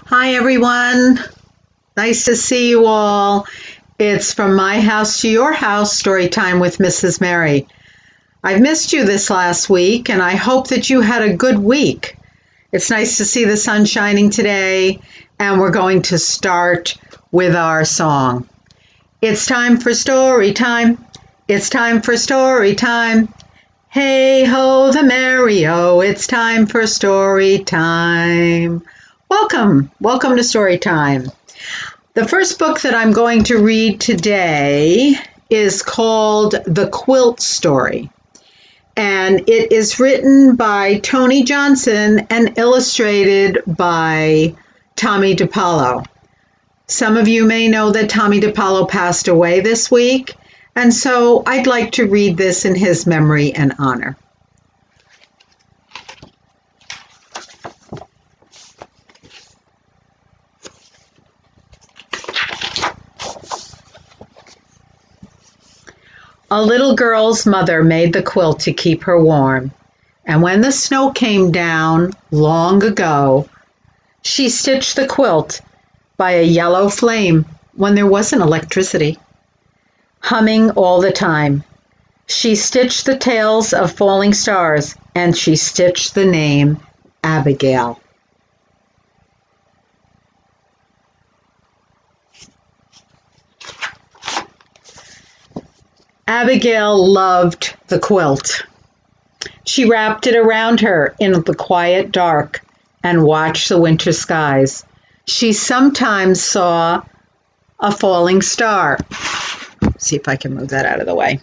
Hi everyone, nice to see you all. It's From My House to Your House, story time with Mrs. Mary. I've missed you this last week and I hope that you had a good week. It's nice to see the sun shining today and we're going to start with our song. It's time for story time. It's time for story time. Hey ho the merry-o, it's time for story time. Welcome to Storytime. The first book that I'm going to read today is called The Quilt Story, and it is written by Tony Johnston and illustrated by Tomie dePaola. Some of you may know that Tomie dePaola passed away this week, and so I'd like to read this in his memory and honor. A little girl's mother made the quilt to keep her warm, and when the snow came down long ago, she stitched the quilt by a yellow flame when there wasn't electricity. Humming all the time, she stitched the tails of falling stars, and she stitched the name Abigail. Abigail loved the quilt. She wrapped it around her in the quiet dark and watched the winter skies. She sometimes saw a falling star. See if I can move that out of the way.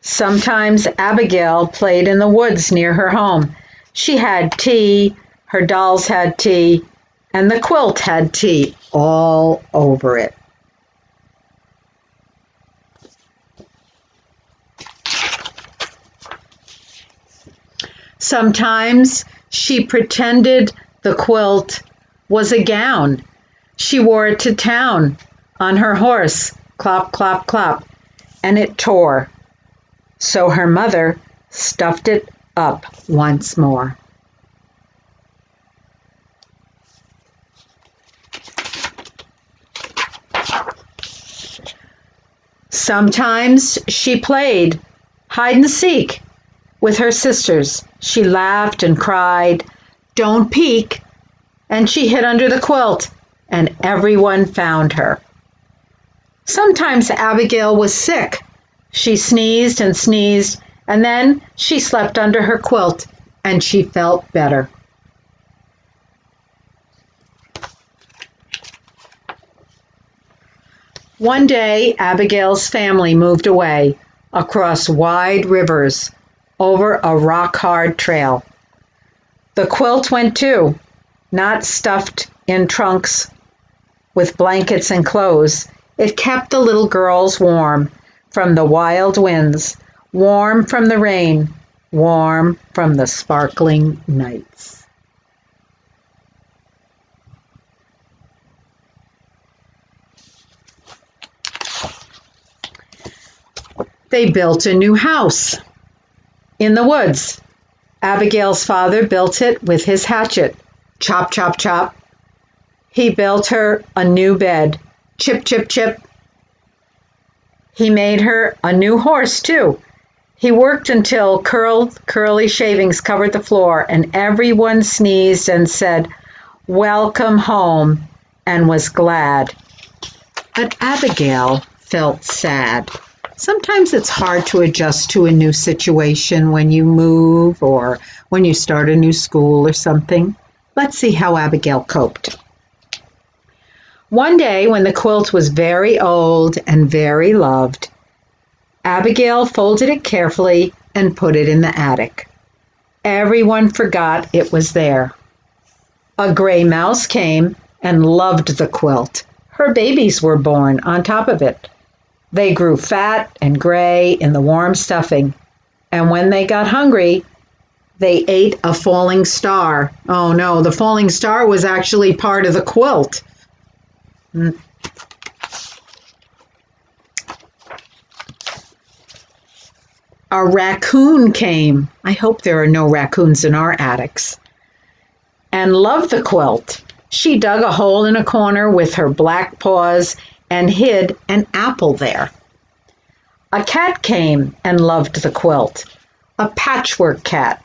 Sometimes Abigail played in the woods near her home. She had tea, her dolls had tea, and the quilt had tea all over it. Sometimes she pretended the quilt was a gown. She wore it to town on her horse, clop, clop, clop, and it tore. So her mother stuffed it up once more. Sometimes she played hide and seek with her sisters. She laughed and cried, "Don't peek," and she hid under the quilt, and everyone found her. Sometimes Abigail was sick. She sneezed and sneezed, and then she slept under her quilt, and she felt better. One day, Abigail's family moved away across wide rivers over a rock-hard trail. The quilt went too, not stuffed in trunks with blankets and clothes. It kept the little girls warm from the wild winds, warm from the rain, warm from the sparkling nights. They built a new house in the woods. Abigail's father built it with his hatchet. Chop, chop, chop. He built her a new bed. Chip, chip, chip. He made her a new horse, too. He worked until curly shavings covered the floor, and everyone sneezed and said, "Welcome home," and was glad. But Abigail felt sad. Sometimes it's hard to adjust to a new situation when you move or when you start a new school or something. Let's see how Abigail coped. One day, when the quilt was very old and very loved, Abigail folded it carefully and put it in the attic. Everyone forgot it was there. A gray mouse came and loved the quilt. Her babies were born on top of it. They grew fat and gray in the warm stuffing, and when they got hungry, they ate a falling star. Oh no, the falling star was actually part of the quilt. A raccoon came. I hope there are no raccoons in our attics. and loved the quilt. She dug a hole in a corner with her black paws and hid an apple there. A cat came and loved the quilt, a patchwork cat.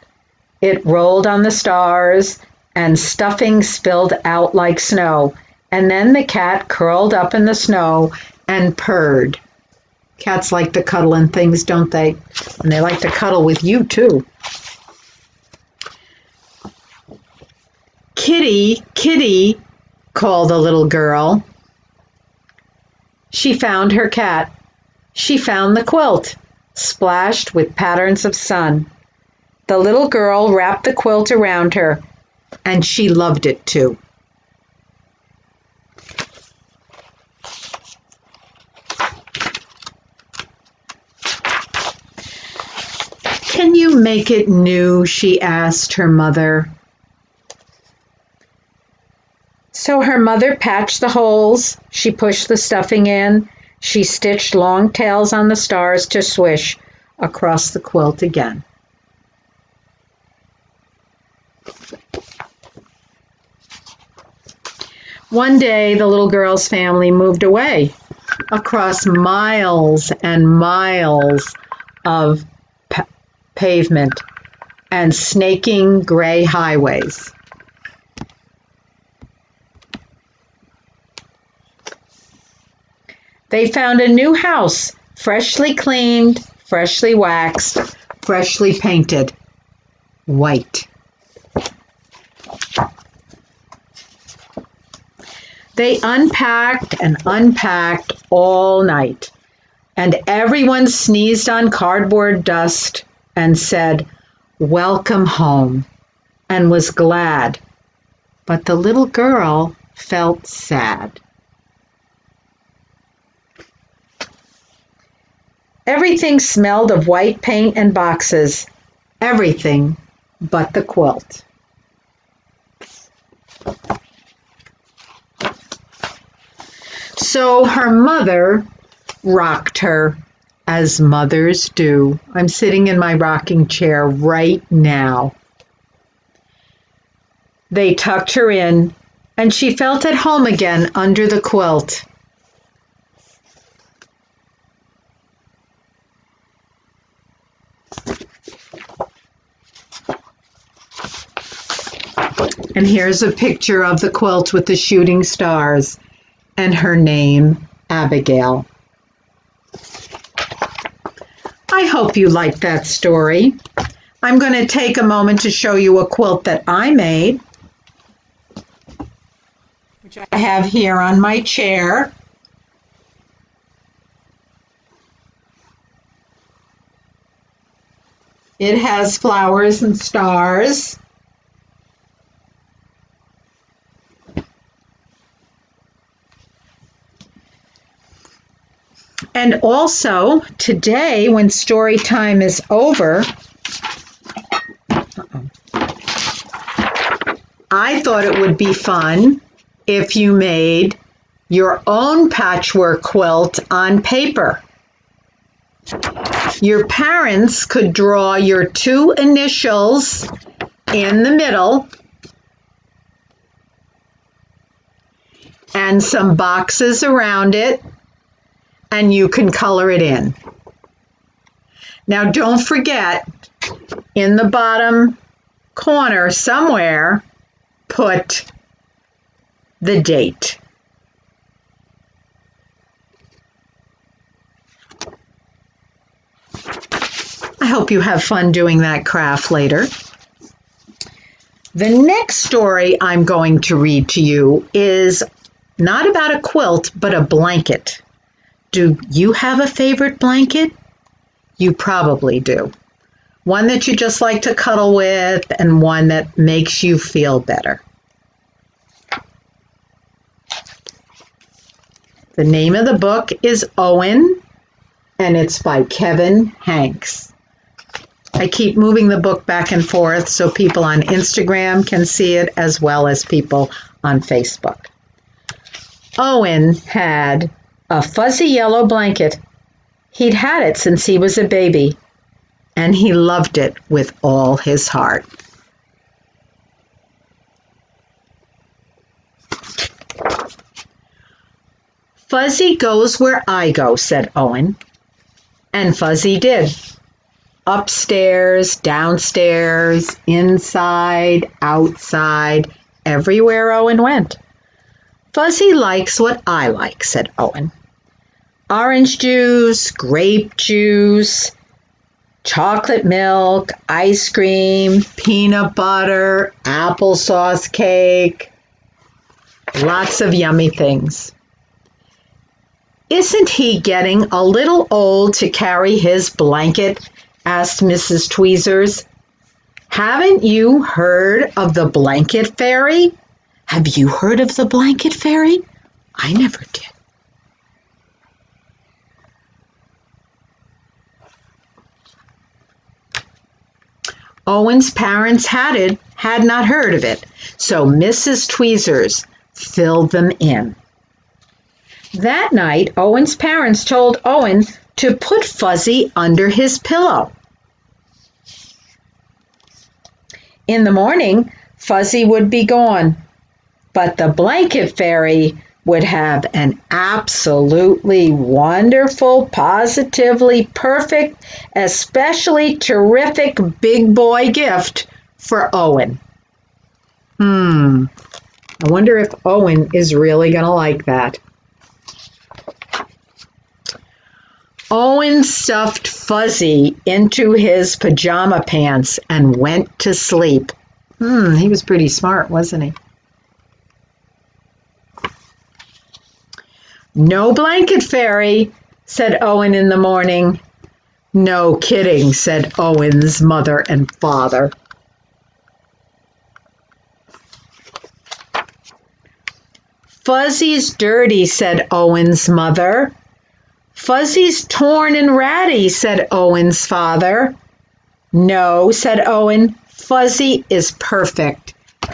It rolled on the stars, and stuffing spilled out like snow, and then the cat curled up in the snow and purred. Cats like to cuddle and things, don't they? And they like to cuddle with you, too. Kitty, kitty, called the little girl. She found her cat. She found the quilt, splashed with patterns of sun. The little girl wrapped the quilt around her, and she loved it too. Can you make it new? She asked her mother. So her mother patched the holes, she pushed the stuffing in, she stitched long tails on the stars to swish across the quilt again. One day, the little girl's family moved away across miles and miles of pavement and snaking gray highways. They found a new house, freshly cleaned, freshly waxed, freshly painted, white. They unpacked and unpacked all night, and everyone sneezed on cardboard dust and said, "Welcome home," and was glad. But the little girl felt sad. Everything smelled of white paint and boxes, everything but the quilt. So her mother rocked her, as mothers do. I'm sitting in my rocking chair right now. They tucked her in, and she felt at home again under the quilt. And here's a picture of the quilt with the shooting stars and her name, Abigail. I hope you liked that story. I'm going to take a moment to show you a quilt that I made, which I have here on my chair. It has flowers and stars. And also, today, when story time is over, I thought it would be fun if you made your own patchwork quilt on paper. Your parents could draw your two initials in the middle and some boxes around it, and you can color it in. Now don't forget, in the bottom corner somewhere, put the date. I hope you have fun doing that craft later. The next story I'm going to read to you is not about a quilt, but a blanket. Do you have a favorite blanket? You probably do. One that you just like to cuddle with and one that makes you feel better. The name of the book is Owen, and it's by Kevin Henkes. I keep moving the book back and forth so people on Instagram can see it as well as people on Facebook. Owen had a fuzzy yellow blanket. He'd had it since he was a baby, and he loved it with all his heart. Fuzzy goes where I go, said Owen. And Fuzzy did. Upstairs, downstairs, inside, outside, everywhere Owen went. Fuzzy likes what I like, said Owen. Orange juice, grape juice, chocolate milk, ice cream, peanut butter, applesauce cake, lots of yummy things. Isn't he getting a little old to carry his blanket? Asked Mrs. Tweezers. Haven't you heard of the blanket fairy? Have you heard of the blanket fairy? I never did. Owen's parents had not heard of it, so Mrs. Tweezers filled them in. That night, Owen's parents told Owen to put Fuzzy under his pillow. In the morning, Fuzzy would be gone, but the blanket fairy would have an absolutely wonderful, positively perfect, especially terrific big boy gift for Owen. I wonder if Owen is really going to like that. Owen stuffed Fuzzy into his pajama pants and went to sleep. He was pretty smart, wasn't he? No blanket fairy, said Owen in the morning. No kidding, said Owen's mother and father. Fuzzy's dirty, said Owen's mother. Fuzzy's torn and ratty, said Owen's father. No, said Owen, Fuzzy is perfect.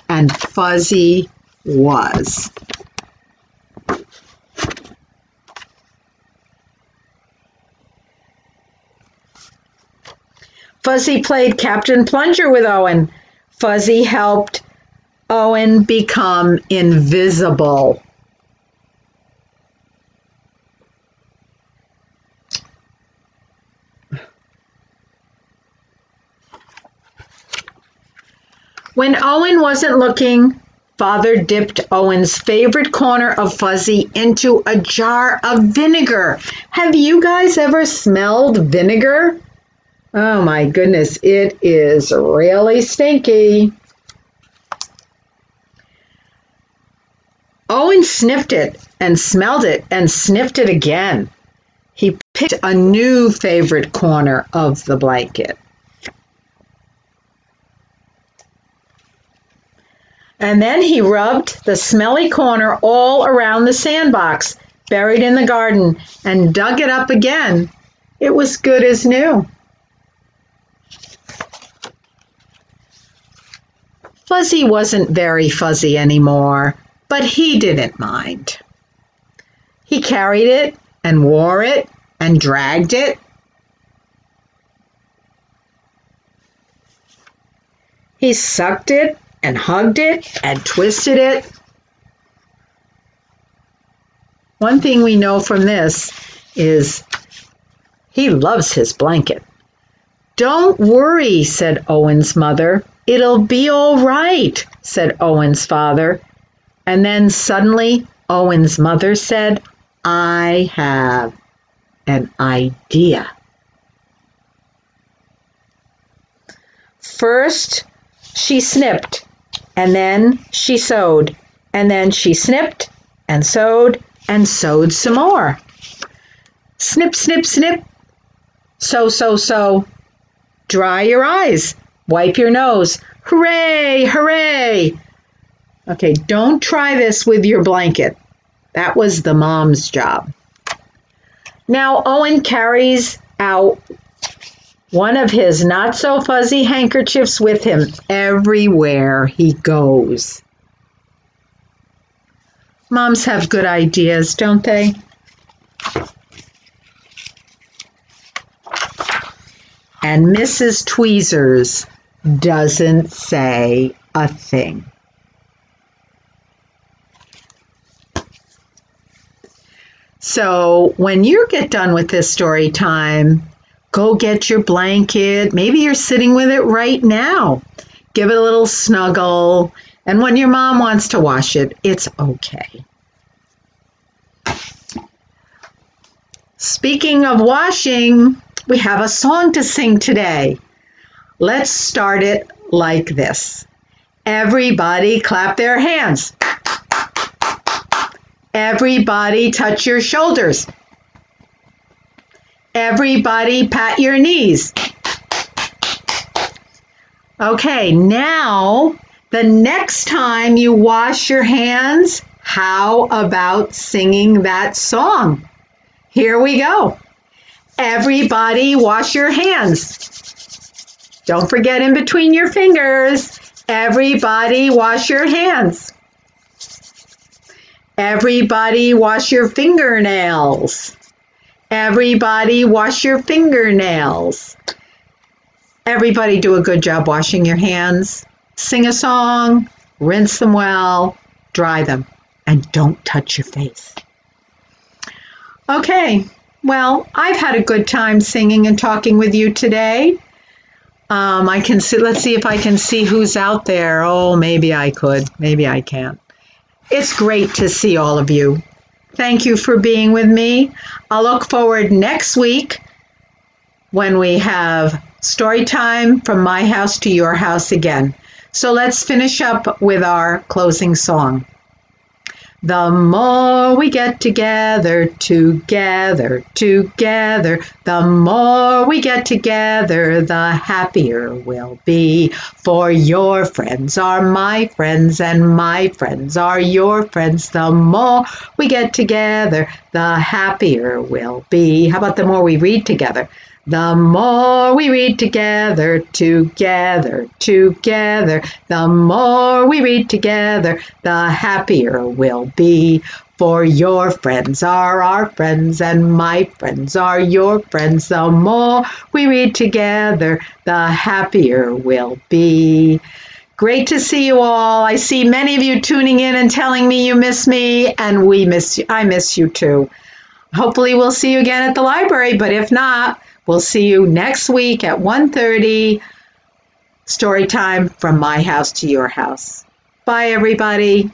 And Fuzzy was. Fuzzy played Captain Plunger with Owen. Fuzzy helped Owen become invisible. When Owen wasn't looking, Father dipped Owen's favorite corner of Fuzzy into a jar of vinegar. Have you guys ever smelled vinegar? Oh my goodness, it is really stinky. Owen sniffed it and smelled it and sniffed it again. He picked a new favorite corner of the blanket. And then he rubbed the smelly corner all around the sandbox, buried in the garden, and dug it up again. It was good as new. Fuzzy wasn't very fuzzy anymore, but he didn't mind. He carried it and wore it and dragged it. He sucked it and hugged it and twisted it. One thing we know from this is he loves his blanket. Don't worry, said Owen's mother. It'll be all right, said Owen's father. And then suddenly Owen's mother said, I have an idea. First, she snipped, and then she sewed, and then she snipped and sewed some more. Snip, snip, snip. Sew, sew, sew. Dry your eyes. Wipe your nose. Hooray, hooray. Okay, don't try this with your blanket. That was the mom's job. Now Owen carries out one of his not-so-fuzzy handkerchiefs with him everywhere he goes. Moms have good ideas, don't they? And Mrs. Tweezers doesn't say a thing. So when you get done with this story time, go get your blanket. Maybe you're sitting with it right now. Give it a little snuggle. And when your mom wants to wash it, it's okay. Speaking of washing, we have a song to sing today. Let's start it like this. Everybody clap their hands. Everybody touch your shoulders. Everybody pat your knees. Okay, now the next time you wash your hands, how about singing that song? Here we go. Everybody wash your hands. Don't forget in between your fingers. Everybody wash your hands. Everybody wash your fingernails. Everybody wash your fingernails. Everybody do a good job washing your hands. Sing a song, rinse them well, dry them, and don't touch your face. Okay, well, I've had a good time singing and talking with you today. I can see, let's see if I can see who's out there. Oh, maybe I could, maybe I can't. It's great to see all of you. Thank you for being with me. I'll look forward next week when we have story time from my house to your house again. So let's finish up with our closing song. The more we get together, together, the more we get together, the happier we'll be. For your friends are my friends, and my friends are your friends. The more we get together, the happier we'll be. How about the more we read together? The more we read together, together, the more we read together, the happier we'll be. For your friends are our friends, and my friends are your friends. The more we read together, the happier we'll be. Great to see you all. I see many of you tuning in and telling me you miss me, and we miss you. I miss you too. Hopefully we'll see you again at the library, but if not, we'll see you next week at 1:30, story time from my house to your house. Bye, everybody.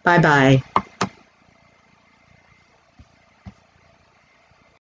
Bye-bye.